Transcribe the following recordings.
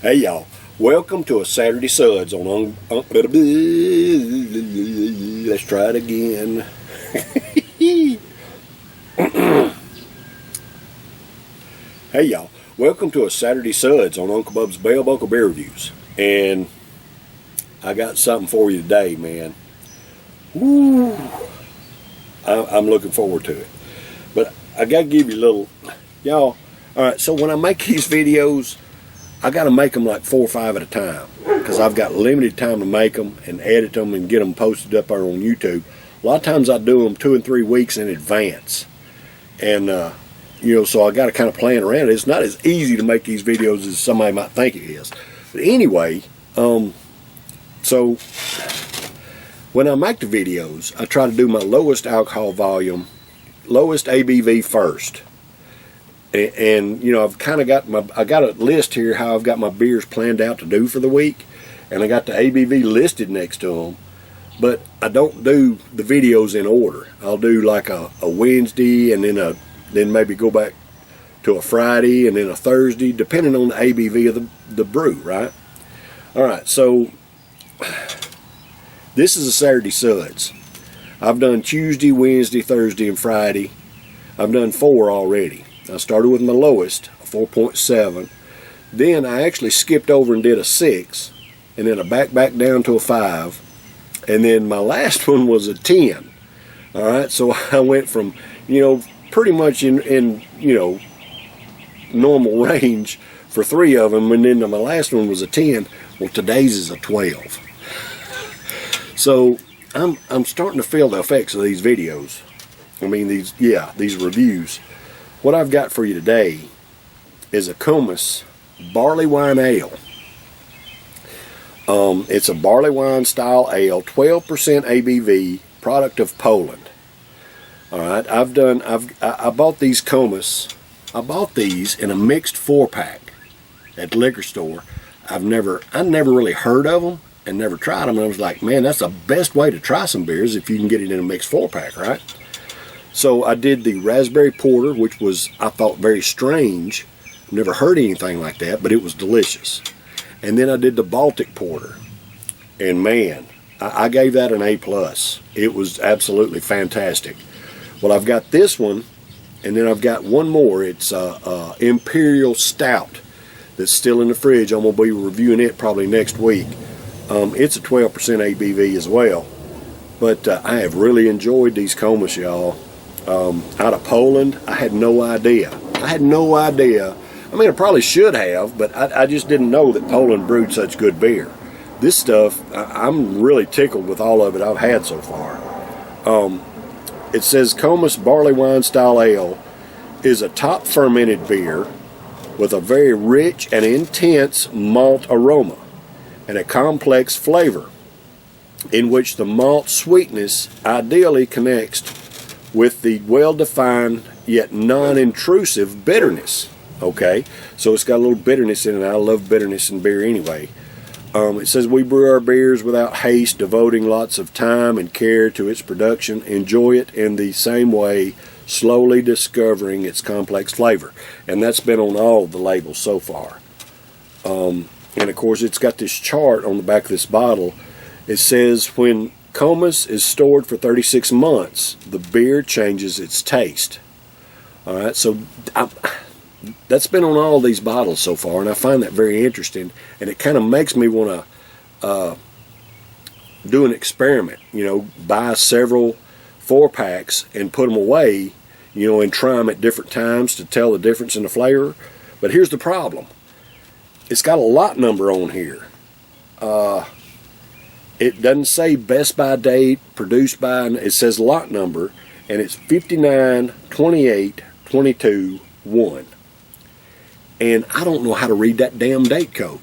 Hey y'all, welcome to a Saturday Suds on let's try it again. Hey y'all, welcome to a Saturday Suds on Uncle Bub's Bell Buckle Bear Reviews. And I got something for you today, man. Woo! I'm looking forward to it. But I gotta give you a little, y'all. Alright, so when I make these videos, I got to make them like 4 or 5 at a time because I've got limited time to make them and edit them and get them posted up there on YouTube. A lot of times I do them 2 and 3 weeks in advance, and so I got to kind of plan around it. It's not as easy to make these videos as somebody might think it is. But anyway, so when I make the videos, I try to do my lowest alcohol volume, lowest ABV first. And I've kind of got I got a list here how I've got my beers planned out to do for the week, and I got the ABV listed next to them, but I don't do the videos in order. I'll do like a Wednesday, and then maybe go back to a Friday, and then a Thursday, depending on the ABV of the brew, right? All right, so this is a Saturday Suds. I've done Tuesday, Wednesday, Thursday, and Friday. I've done 4 already. I started with my lowest, a 4.7. Then I actually skipped over and did a 6, and then I back down to a 5, and then my last one was a 10. All right, so I went from pretty much in normal range for 3 of them, and then my last one was a 10. Well, today's is a 12. So I'm starting to feel the effects of these videos. I mean these reviews. What I've got for you today is a Komes Barleywine Ale. It's a Barleywine style ale, 12% ABV, product of Poland. All right, I bought these Komes. I bought these in a mixed 4-pack at the liquor store. I never really heard of them and never tried them. And I was like, man, that's the best way to try some beers if you can get it in a mixed 4-pack, right? So I did the raspberry porter, which was, I thought, very strange. Never heard anything like that, but it was delicious. And then I did the Baltic porter. And man, I gave that an A+. It was absolutely fantastic. Well, I've got this one, and then I've got one more. It's Imperial Stout that's still in the fridge. I'm going to be reviewing it probably next week. It's a 12% ABV as well. But I have really enjoyed these Komes, y'all. Out of Poland, I had no idea. I mean, I probably should have, but I just didn't know that Poland brewed such good beer. This stuff, I'm really tickled with all of it I've had so far. It says Komes Barleywine Style Ale is a top fermented beer with a very rich and intense malt aroma and a complex flavor in which the malt sweetness ideally connects with the well-defined yet non-intrusive bitterness. Okay, so it's got a little bitterness in it. I love bitterness in beer anyway. It says we brew our beers without haste, devoting lots of time and care to its production. Enjoy it in the same way, slowly discovering its complex flavor. And that's been on all the labels so far. And of course, it's got this chart on the back of this bottle. It says when Komes is stored for 36 months, the beer changes its taste. All right, so that's been on all these bottles so far, and I find that very interesting, and it kind of makes me want to do an experiment, buy several 4-packs and put them away, and try them at different times to tell the difference in the flavor. But here's the problem. It's got a lot number on here. It doesn't say best by date, produced by, it says lot number, and it's 59 28 22 1. And I don't know how to read that damn date code.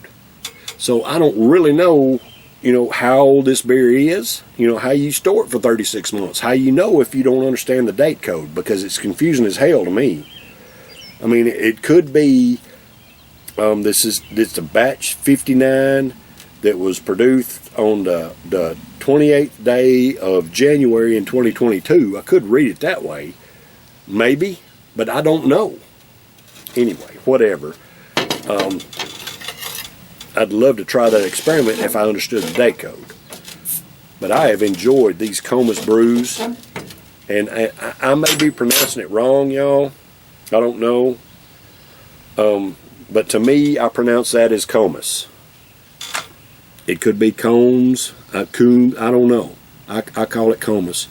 So I don't really know, how old this beer is, how you store it for 36 months, how you know if you don't understand the date code, because it's confusing as hell to me. I mean, it could be, it's a batch 59 that was produced on the 28th day of January in 2022. I could read it that way, maybe, but I don't know. Anyway, whatever. I'd love to try that experiment if I understood the date code. But I have enjoyed these Komes brews, and I may be pronouncing it wrong, y'all. I don't know. But to me, I pronounce that as Komes. It could be Komes, Koom, I don't know. I call it Komes.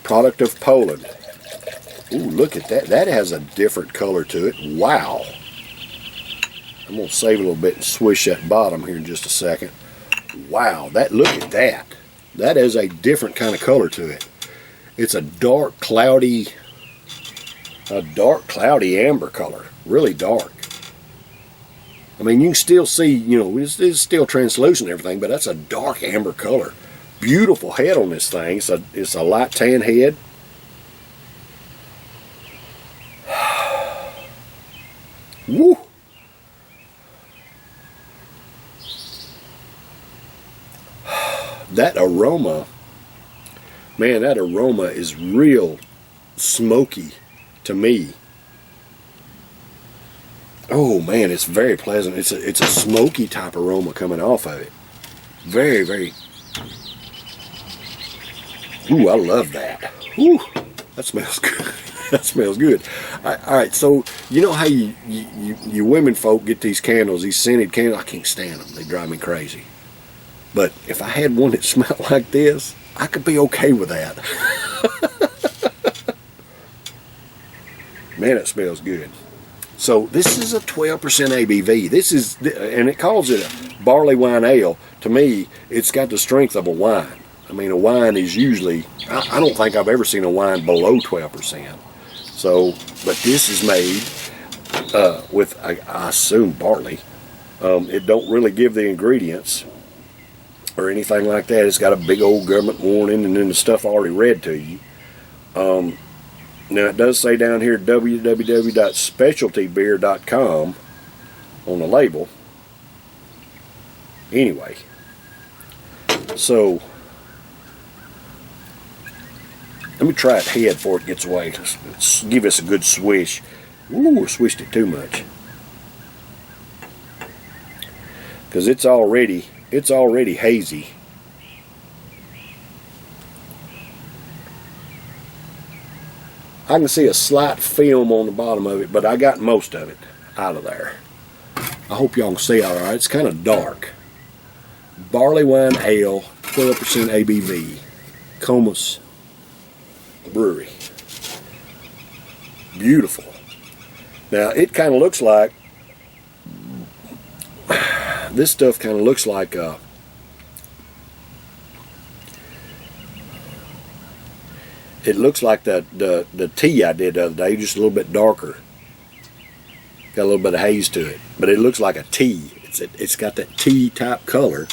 Product of Poland. Ooh, look at that. That has a different color to it. Wow. I'm going to save a little bit and swish that bottom here in just a second. Wow, look at that. That has a different kind of color to it. It's a dark, cloudy amber color. Really dark. I mean, you can still see, you know, it's still translucent and everything, but that's a dark amber color. Beautiful head on this thing. It's a light tan head. Woo! That aroma, man, that aroma is real smoky to me. Oh man, it's very pleasant. It's a smoky type aroma coming off of it. Very, very. Ooh, I love that. Ooh, that smells good. That smells good. All right, so you know how you women folk get these candles, these scented candles. I can't stand them. They drive me crazy. But if I had one that smelled like this, I could be okay with that. Man, it smells good. So this is a 12% ABV. This is, and it calls it a Barleywine ale. To me, it's got the strength of a wine. I mean, a wine is usually, I don't think I've ever seen a wine below 12%. So, but this is made with, I assume, barley. It don't really give the ingredients or anything like that. It's got a big old government warning and then the stuff already read to you. Now it does say down here www.specialtybeer.com on the label. Anyway, so let me try it head before it gets away. Let's give us a good swish. Ooh, I swished it too much. Because it's already hazy. I can see a slight film on the bottom of it, but I got most of it out of there. I hope y'all can see all right. It's kind of dark. Barleywine ale, 12% ABV. Komes Brewery. Beautiful. Now, it kind of looks like, this stuff kind of looks like it looks like the tea I did the other day, just a little bit darker. Got a little bit of haze to it, but it looks like a tea. It's got that tea type color.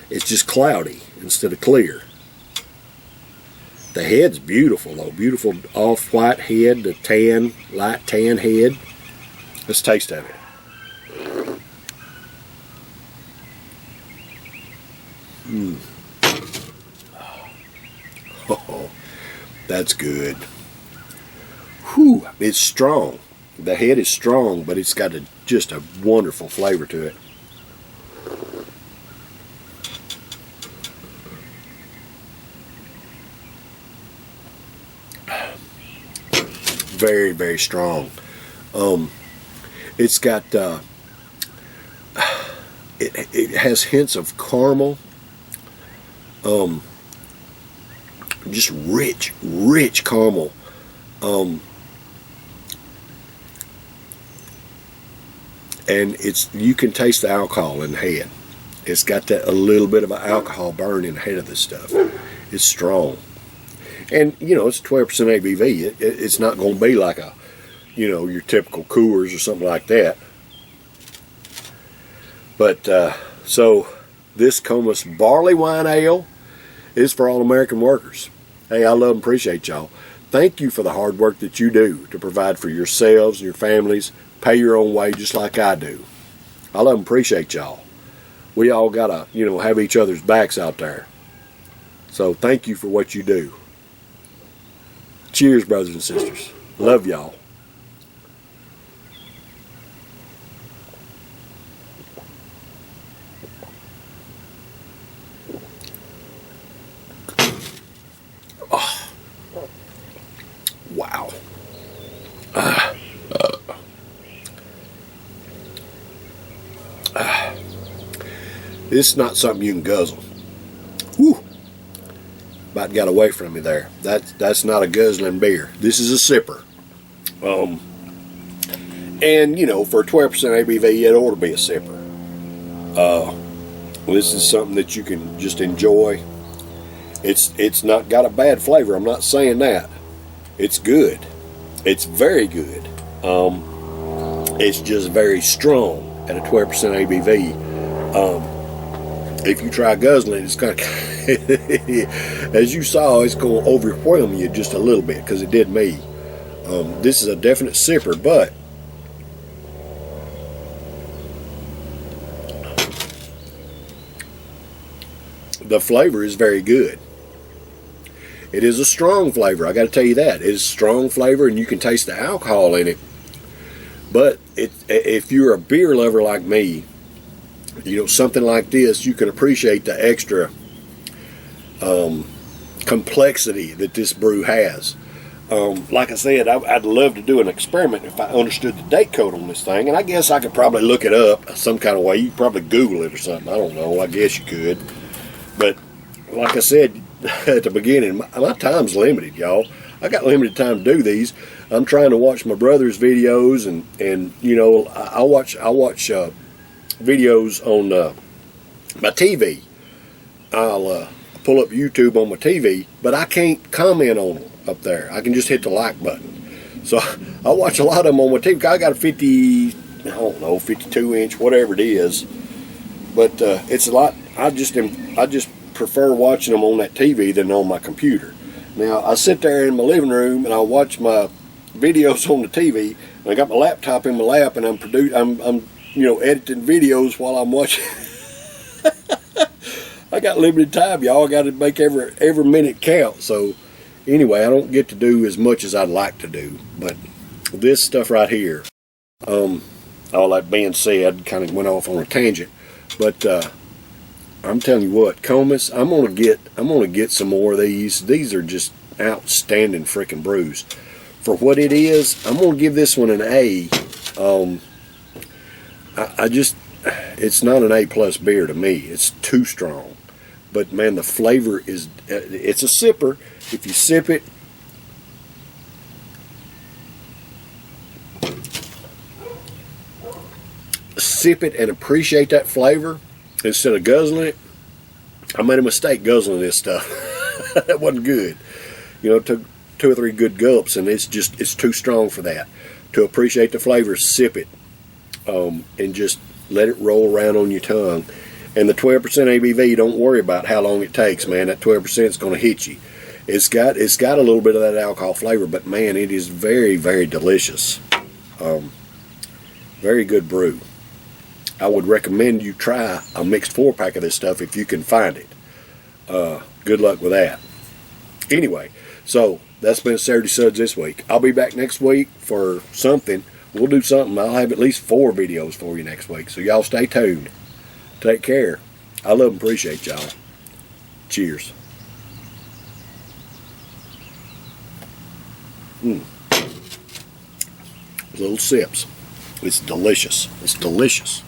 It's just cloudy instead of clear. The head's beautiful though, beautiful off-white head, the tan, light tan head. Let's taste of it. Oh, that's good. Whew, it's strong. The head is strong, but it's got just a wonderful flavor to it. Very, very strong. It's got it has hints of caramel. Just rich caramel. And you can taste the alcohol in the head. It's got that a little bit of an alcohol burn in the head of this stuff. It's strong. And, you know, it's 12% ABV. It's not going to be like a, you know, your typical Coors or something like that. But, so, this Komes Barleywine Ale is for all American workers. Hey, I love and appreciate y'all. Thank you for the hard work that you do to provide for yourselves and your families. Pay your own way just like I do. I love and appreciate y'all. We all got to, you know, have each other's backs out there. So thank you for what you do. Cheers, brothers and sisters. Love y'all. Wow. This is not something you can guzzle. Whew. About got away from me there. That's not a guzzling beer. This is a sipper. And you know, for 12% ABV, it ought to be a sipper. This is something that you can just enjoy. It's not got a bad flavor. I'm not saying that. It's good. It's very good. It's just very strong at a 12% ABV. If you try guzzling, it's kind of, as you saw, it's going to overwhelm you just a little bit, because it did me. This is a definite sipper, but the flavor is very good. It is a strong flavor. I got to tell you that. It is strong flavor, and you can taste the alcohol in it. But if you're a beer lover like me, you know, something like this, you can appreciate the extra complexity that this brew has. Like I said, I'd love to do an experiment if I understood the date code on this thing, and I guess I could probably look it up some kind of way. You could probably Google it or something. I don't know. I guess you could. But like I said at the beginning, my time's limited, y'all. I got limited time to do these. I'm trying to watch my brother's videos, and you know, I watch videos on my TV. I'll pull up YouTube on my TV, but I can't comment on them up there. I can just hit the like button. So I watch a lot of them on my TV. I got a 52-inch, whatever it is. But it's a lot. I just prefer watching them on that TV than on my computer. Now I sit there in my living room and I watch my videos on the TV, and I got my laptop in my lap, and I'm you know, editing videos while I'm watching. I got limited time, y'all. I got to make every minute count. So anyway, I don't get to do as much as I'd like to do. But this stuff right here, all that being said, kind of went off on a tangent. But I'm telling you what, Komes, I'm gonna get some more of these. These are just outstanding freaking brews. For what it is, I'm gonna give this one an A. It's not an A+ beer to me. It's too strong. But man, the flavor is, it's a sipper. If you sip it, and appreciate that flavor instead of guzzling it. I made a mistake guzzling this stuff. That wasn't good. You know, it took 2 or 3 good gulps, and it's too strong for that. To appreciate the flavor, sip it. And just let it roll around on your tongue. And the 12% ABV, don't worry about how long it takes, man. That 12% is going to hit you. It's got a little bit of that alcohol flavor, but man, it is very, very delicious. Very good brew. I would recommend you try a mixed 4-pack of this stuff if you can find it. Good luck with that. Anyway, so that's been Saturday Suds this week. I'll be back next week for something. We'll do something. I'll have at least 4 videos for you next week. So y'all stay tuned. Take care. I love and appreciate y'all. Cheers. Little sips. It's delicious. It's delicious.